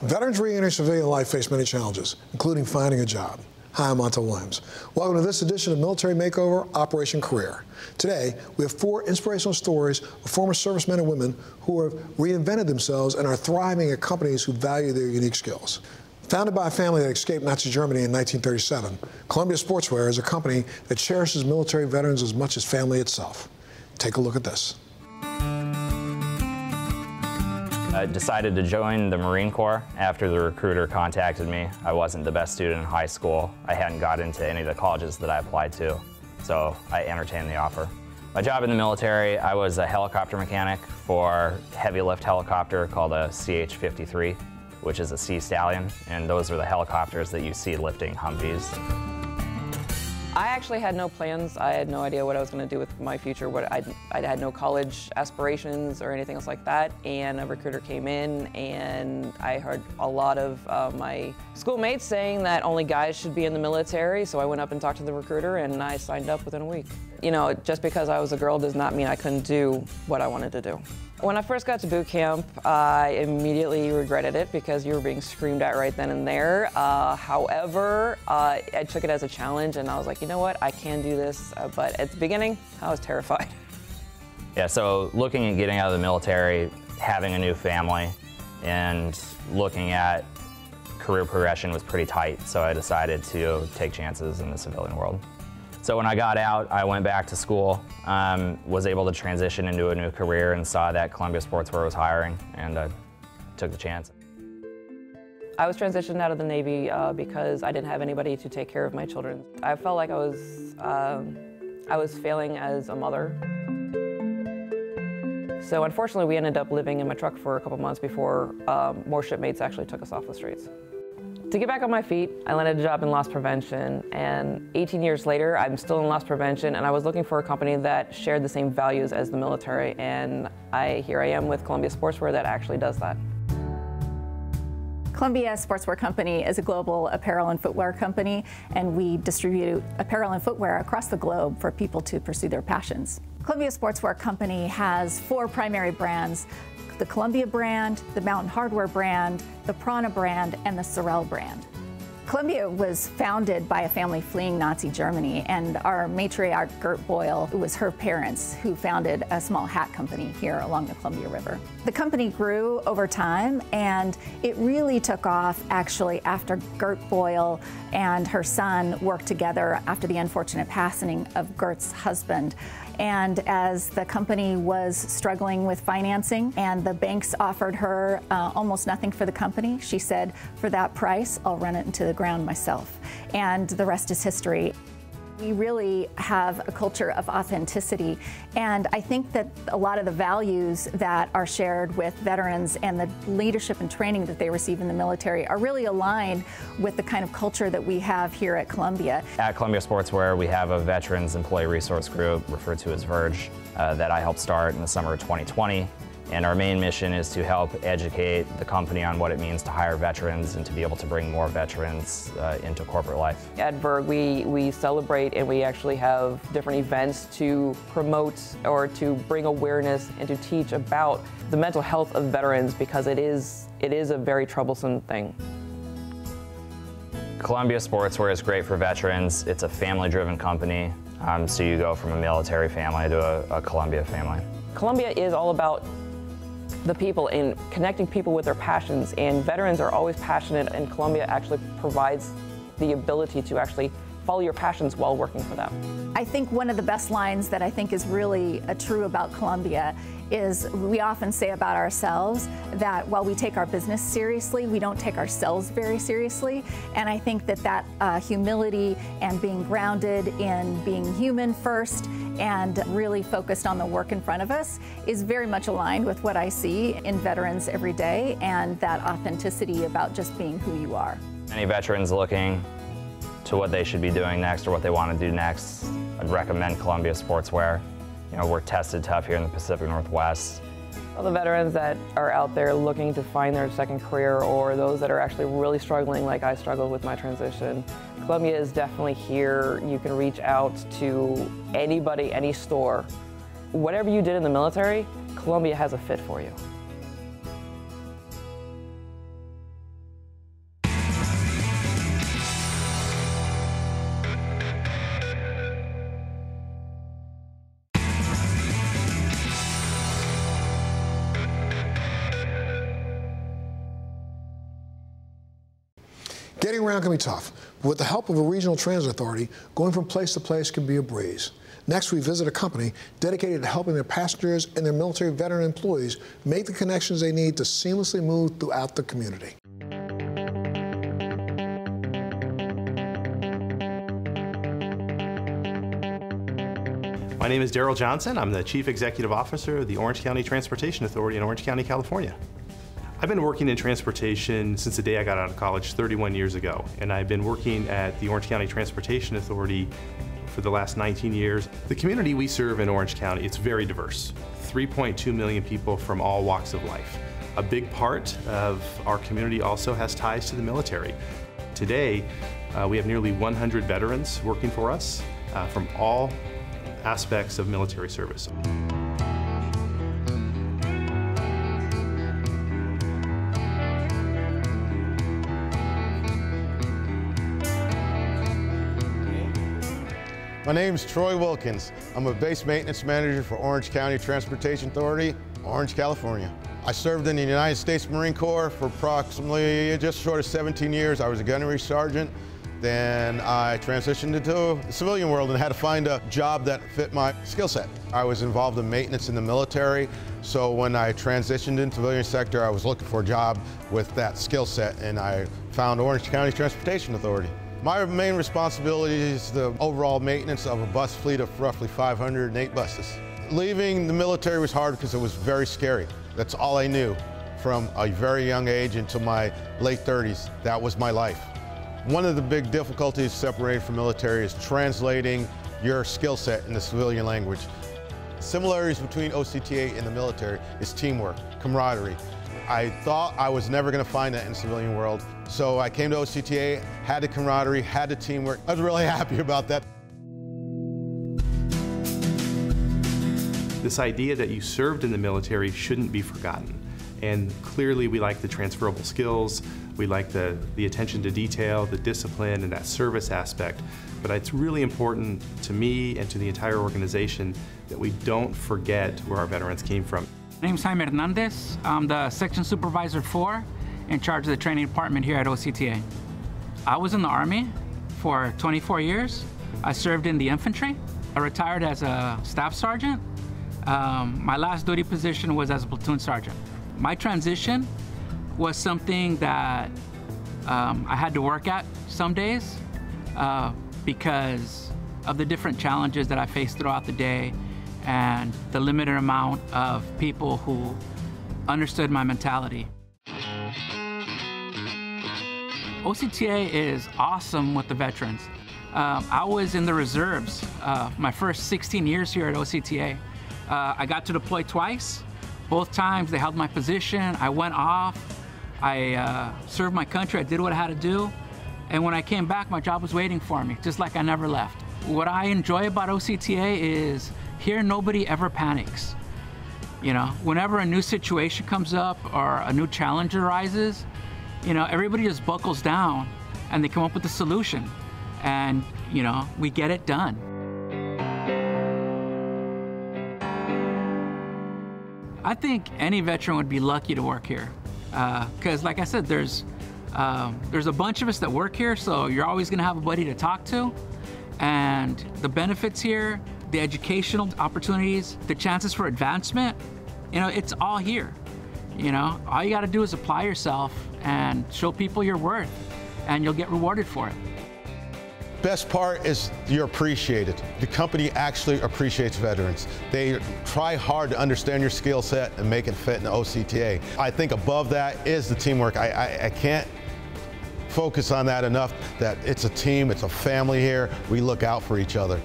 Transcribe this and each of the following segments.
Veterans re-entering civilian life face many challenges, including finding a job. Hi, I'm Montel Williams. Welcome to this edition of Military Makeover, Operation Career. Today, we have 4 inspirational stories of former servicemen and women who have reinvented themselves and are thriving at companies who value their unique skills. Founded by a family that escaped Nazi Germany in 1937, Columbia Sportswear is a company that cherishes military veterans as much as family itself. Take a look at this. I decided to join the Marine Corps after the recruiter contacted me. I wasn't the best student in high school. I hadn't got into any of the colleges that I applied to, so I entertained the offer. My job in the military, I was a helicopter mechanic for a heavy lift helicopter called a CH-53, which is a Sea Stallion, and those are the helicopters that you see lifting Humvees. I actually had no plans. I had no idea what I was going to do with my future. I had no college aspirations or anything else like that. And a recruiter came in, and I heard a lot of my schoolmates saying that only guys should be in the military. So I went up and talked to the recruiter, and I signed up within a week. You know, just because I was a girl does not mean I couldn't do what I wanted to do. When I first got to boot camp, I immediately regretted it because you were being screamed at right then and there. However, I took it as a challenge, and I was like, you know what, I can do this. But at the beginning, I was terrified. Yeah, so looking at getting out of the military, having a new family, and looking at career progression was pretty tight, so I decided to take chances in the civilian world. So when I got out, I went back to school, was able to transition into a new career and saw that Columbia Sportswear was hiring, and I took the chance. I was transitioned out of the Navy because I didn't have anybody to take care of my children. I felt like I was failing as a mother. So unfortunately, we ended up living in my truck for a couple months before more shipmates actually took us off the streets. To get back on my feet, I landed a job in loss prevention, and 18 years later, I'm still in loss prevention, and I was looking for a company that shared the same values as the military, and here I am with Columbia Sportswear that actually does that. Columbia Sportswear Company is a global apparel and footwear company, and we distribute apparel and footwear across the globe for people to pursue their passions. Columbia Sportswear Company has 4 primary brands: the Columbia brand, the Mountain Hardwear brand, the Prana brand, and the Sorel brand. Columbia was founded by a family fleeing Nazi Germany, and our matriarch, Gert Boyle, it was her parents who founded a small hat company here along the Columbia River. The company grew over time, and it really took off actually after Gert Boyle and her son worked together after the unfortunate passing of Gert's husband. And as the company was struggling with financing and the banks offered her almost nothing for the company, she said, for that price, I'll run it into the ground myself. And the rest is history. We really have a culture of authenticity, and I think that a lot of the values that are shared with veterans and the leadership and training that they receive in the military are really aligned with the kind of culture that we have here at Columbia. At Columbia Sportswear, we have a Veterans Employee Resource Group, referred to as VERGE, that I helped start in the summer of 2020. And our main mission is to help educate the company on what it means to hire veterans and to be able to bring more veterans into corporate life. At VERG, we celebrate, and we actually have different events to promote or to bring awareness and to teach about the mental health of veterans, because it is a very troublesome thing. Columbia Sportswear is great for veterans. It's a family-driven company, so you go from a military family to a Columbia family. Columbia is all about the people and connecting people with their passions, and veterans are always passionate, and Columbia actually provides the ability to actually follow your passions while working for them. I think one of the best lines that I think is really true about Columbia is we often say about ourselves that while we take our business seriously, we don't take ourselves very seriously. And I think that humility and being grounded in being human first and really focused on the work in front of us is very much aligned with what I see in veterans every day, and that authenticity about just being who you are. Any veterans looking to what they should be doing next or what they want to do next, I'd recommend Columbia Sportswear. You know, we're tested tough here in the Pacific Northwest. All the veterans that are out there looking to find their second career, or those that are actually really struggling like I struggled with my transition, Columbia is definitely here. You can reach out to anybody, any store. Whatever you did in the military, Columbia has a fit for you. Getting around can be tough, but with the help of a regional transit authority, going from place to place can be a breeze. Next, we visit a company dedicated to helping their passengers and their military veteran employees make the connections they need to seamlessly move throughout the community. My name is Daryl Johnson. I'm the Chief Executive Officer of the Orange County Transportation Authority in Orange County, California. I've been working in transportation since the day I got out of college 31 years ago, and I've been working at the Orange County Transportation Authority for the last 19 years. The community we serve in Orange County, it's very diverse. 3.2 million people from all walks of life. A big part of our community also has ties to the military. Today, we have nearly 100 veterans working for us from all aspects of military service. My name is Troy Wilkins. I'm a base maintenance manager for Orange County Transportation Authority, Orange, California. I served in the United States Marine Corps for approximately just short of 17 years. I was a gunnery sergeant. Then I transitioned into the civilian world and had to find a job that fit my skill set. I was involved in maintenance in the military, so when I transitioned into the civilian sector, I was looking for a job with that skill set, and I found Orange County Transportation Authority. My main responsibility is the overall maintenance of a bus fleet of roughly 508 buses. Leaving the military was hard because it was very scary. That's all I knew from a very young age until my late 30s. That was my life. One of the big difficulties separating from military is translating your skill set in the civilian language. Similarities between OCTA and the military is teamwork, camaraderie. I thought I was never going to find that in the civilian world, so I came to OCTA, had the camaraderie, had the teamwork. I was really happy about that. This idea that you served in the military shouldn't be forgotten. And clearly we like the transferable skills, we like the attention to detail, the discipline, and that service aspect. But it's really important to me and to the entire organization that we don't forget where our veterans came from. My name's Jaime Hernandez. I'm the Section Supervisor 4 in charge of the training department here at OCTA. I was in the Army for 24 years. I served in the infantry. I retired as a staff sergeant. My last duty position was as a platoon sergeant. My transition was something that I had to work at some days because of the different challenges that I faced throughout the day and the limited amount of people who understood my mentality. OCTA is awesome with the veterans. I was in the reserves my first 16 years here at OCTA. I got to deploy twice. Both times they held my position. I went off. I served my country. I did what I had to do. And when I came back, my job was waiting for me, just like I never left. What I enjoy about OCTA is here nobody ever panics. You know, whenever a new situation comes up or a new challenge arises, you know, everybody just buckles down and they come up with a solution. And, you know, we get it done. I think any veteran would be lucky to work here. Because like I said, there's a bunch of us that work here, so you're always gonna have a buddy to talk to. And the benefits here, the educational opportunities, the chances for advancement, you know, it's all here. You know, all you gotta do is apply yourself and show people your worth, and you'll get rewarded for it. Best part is you're appreciated. The company actually appreciates veterans. They try hard to understand your skill set and make it fit in the OCTA. I think above that is the teamwork. I can't focus on that enough, that it's a team, it's a family here. We look out for each other.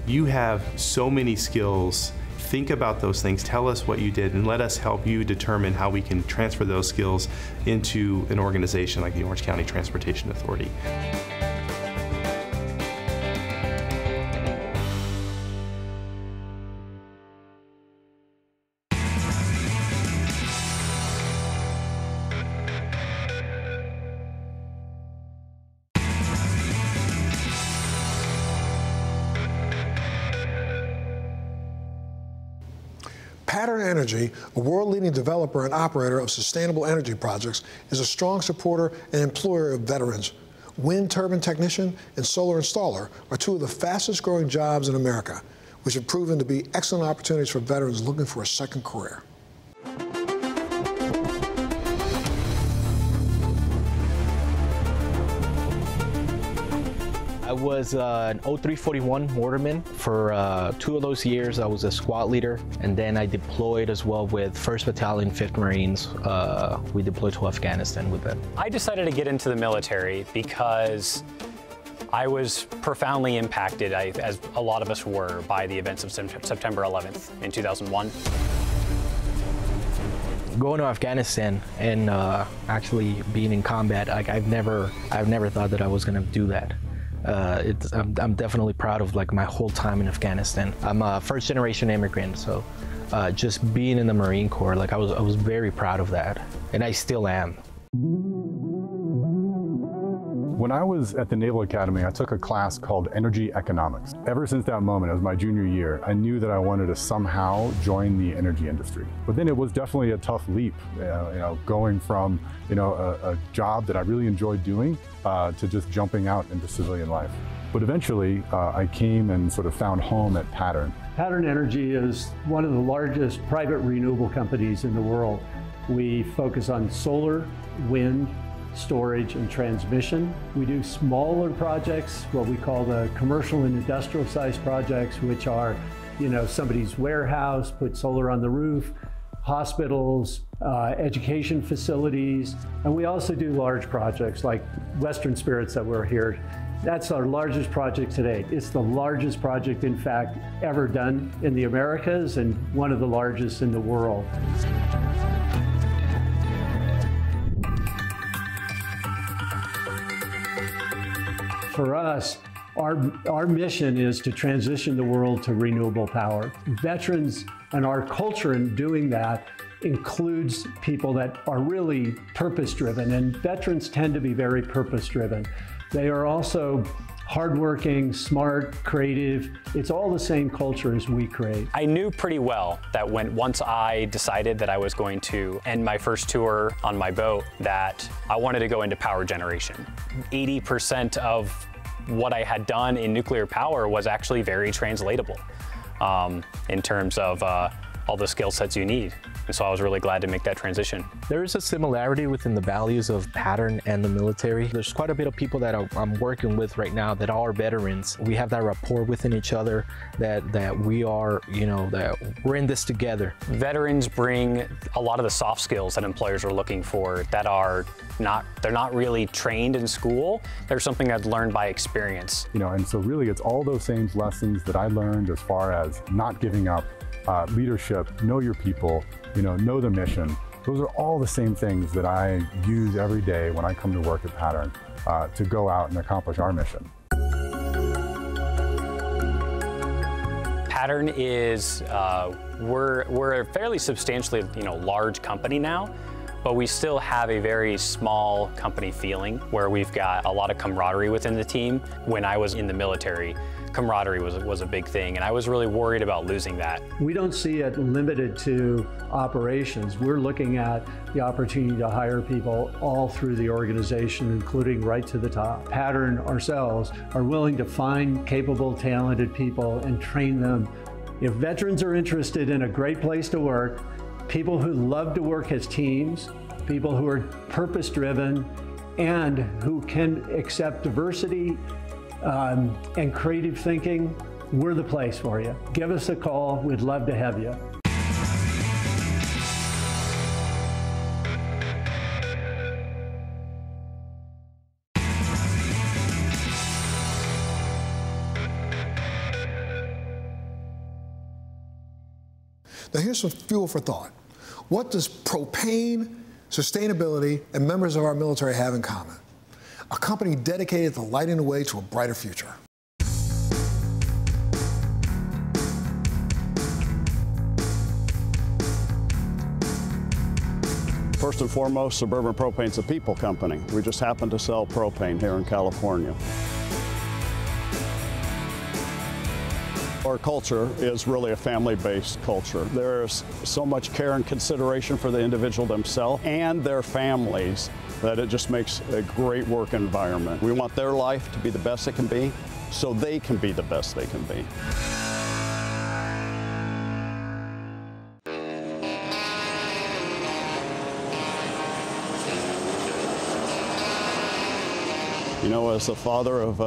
You have so many skills. Think about those things, tell us what you did, and let us help you determine how we can transfer those skills into an organization like the Orange County Transportation Authority. Pattern Energy, a world-leading developer and operator of sustainable energy projects, is a strong supporter and employer of veterans. wind turbine technician and solar installer are two of the fastest growing jobs in America, which have proven to be excellent opportunities for veterans looking for a second career. I was an 0341 mortarman. For 2 of those years, I was a squad leader, and then I deployed as well with 1st Battalion, 5th Marines. We deployed to Afghanistan with them. I decided to get into the military because I was profoundly impacted, as a lot of us were, by the events of September 11th in 2001. Going to Afghanistan and actually being in combat, like I've never thought that I was gonna do that. I'm definitely proud of like my whole time in Afghanistan. I'm a first-generation immigrant, so just being in the Marine Corps, like I was very proud of that, and I still am. When I was at the Naval Academy, I took a class called Energy Economics. Ever since that moment, it was my junior year, I knew that I wanted to somehow join the energy industry. But then it was definitely a tough leap, going from a job that I really enjoyed doing to just jumping out into civilian life. But eventually, I came and sort of found home at Pattern. Pattern Energy is one of the largest private renewable companies in the world. We focus on solar, wind, storage, and transmission. We do smaller projects, what we call the commercial and industrial size projects, which are, somebody's warehouse, put solar on the roof, hospitals, education facilities, and we also do large projects like Western Spirits that we're here. That's our largest project today. It's the largest project, in fact, ever done in the Americas and one of the largest in the world. For us, our mission is to transition the world to renewable power. Veterans and our culture in doing that includes people that are really purpose-driven, and veterans tend to be very purpose-driven. They are also hardworking, smart, creative. It's all the same culture as we create. I knew pretty well that once I decided that I was going to end my first tour on my boat, that I wanted to go into power generation. 80% of what I had done in nuclear power was actually very translatable in terms of all the skill sets you need. And so I was really glad to make that transition. There is a similarity within the values of Pattern and the military. There's quite a bit of people that I'm working with right now that are veterans. We have that rapport within each other, that we are, that we're in this together. Veterans bring a lot of the soft skills that employers are looking for that they're not really trained in school. They're something that's learned by experience. And so really it's all those same lessons that I learned as far as not giving up, leadership, know your people, know the mission. Those are all the same things that I use every day when I come to work at Pattern to go out and accomplish our mission. Pattern is, we're a fairly substantially, large company now, but we still have a very small company feeling where we've got a lot of camaraderie within the team. When I was in the military, camaraderie was a big thing, and I was really worried about losing that. We don't see it limited to operations. We're looking at the opportunity to hire people all through the organization, including right to the top. Pattern ourselves are willing to find capable, talented people and train them. If veterans are interested in a great place to work, people who love to work as teams, people who are purpose-driven, and who can accept diversity and creative thinking, we're the place for you. Give us a call. We'd love to have you. Now here's some fuel for thought. What does propane, sustainability, and members of our military have in common? A company dedicated to lighting the way to a brighter future. First and foremost, Suburban Propane's a people company. We just happen to sell propane here in California. Our culture is really a family-based culture. There's so much care and consideration for the individual themselves and their families that it just makes a great work environment. We want their life to be the best it can be so they can be the best they can be. You know, as the father of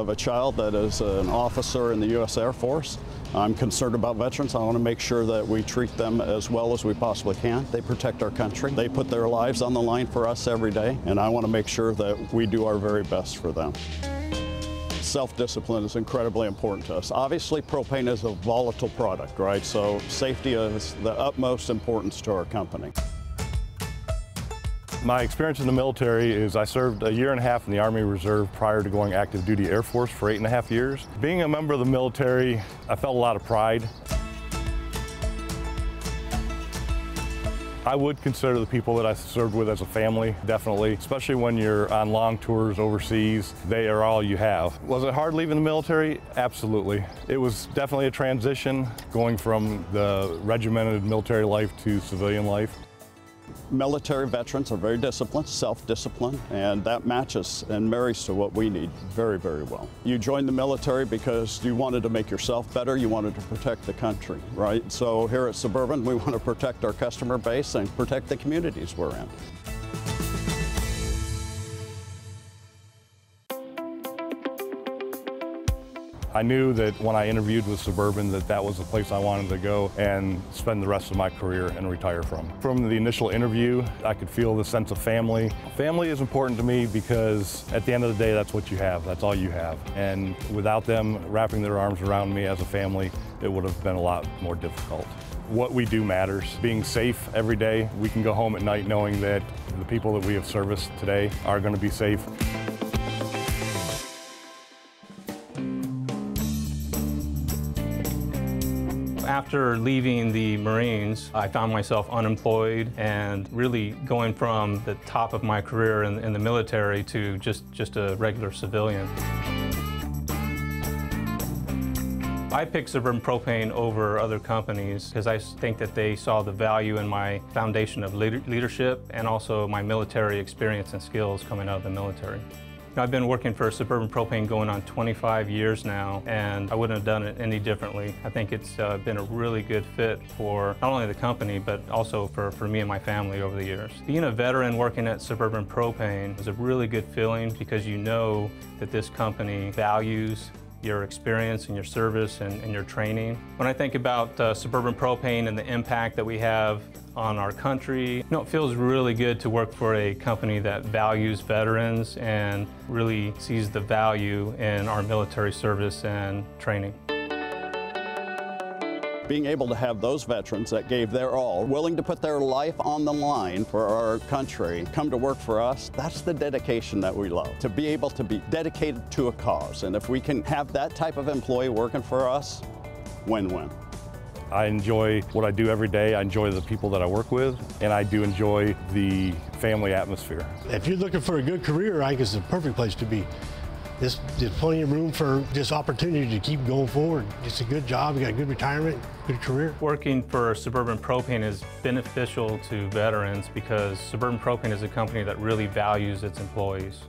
a child that is an officer in the U.S. Air Force, I'm concerned about veterans. I want to make sure that we treat them as well as we possibly can. They protect our country. They put their lives on the line for us every day, and I want to make sure that we do our very best for them. Self-discipline is incredibly important to us. Obviously, propane is a volatile product, right? So safety is the utmost importance to our company. My experience in the military is I served a year and a half in the Army Reserve prior to going active duty Air Force for 8.5 years. Being a member of the military, I felt a lot of pride. I would consider the people that I served with as a family, definitely, especially when you're on long tours overseas. They are all you have. Was it hard leaving the military? Absolutely. It was definitely a transition going from the regimented military life to civilian life. Military veterans are very disciplined, self-disciplined, and that matches and marries to what we need very, very well. You joined the military because you wanted to make yourself better, you wanted to protect the country, right? So here at Suburban, we want to protect our customer base and protect the communities we're in. I knew that when I interviewed with Suburban that was the place I wanted to go and spend the rest of my career and retire from. From the initial interview, I could feel the sense of family. Family is important to me because at the end of the day, that's what you have. That's all you have. And without them wrapping their arms around me as a family, it would have been a lot more difficult. What we do matters. Being safe every day, we can go home at night knowing that the people that we have serviced today are going to be safe. After leaving the Marines, I found myself unemployed and really going from the top of my career in the military to just a regular civilian. I picked Suburban Propane over other companies because I think that they saw the value in my foundation of leadership and also my military experience and skills coming out of the military. I've been working for Suburban Propane going on 25 years now, and I wouldn't have done it any differently. I think it's been a really good fit for not only the company, but also for me and my family over the years. Being a veteran working at Suburban Propane is a really good feeling because you know that this company values your experience and your service and your training. When I think about Suburban Propane and the impact that we have on our country, it feels really good to work for a company that values veterans and really sees the value in our military service and training. Being able to have those veterans that gave their all, willing to put their life on the line for our country, come to work for us, that's the dedication that we love. To be able to be dedicated to a cause. And if we can have that type of employee working for us, win-win. I enjoy what I do every day. I enjoy the people that I work with, and I do enjoy the family atmosphere. If you're looking for a good career, I think it's the perfect place to be. There's plenty of room for this opportunity to keep going forward. It's a good job, you got a good retirement, good career. Working for Suburban Propane is beneficial to veterans because Suburban Propane is a company that really values its employees.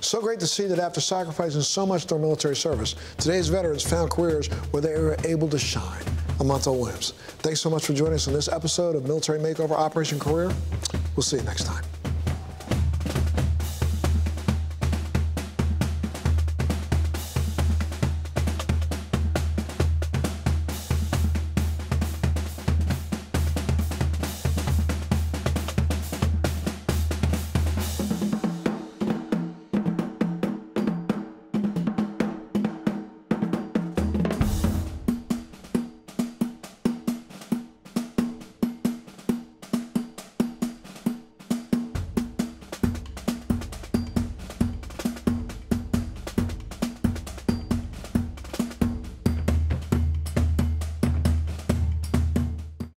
So great to see that after sacrificing so much to their military service, today's veterans found careers where they were able to shine. I'm Montel Williams. Thanks so much for joining us on this episode of Military Makeover Operation Career. We'll see you next time.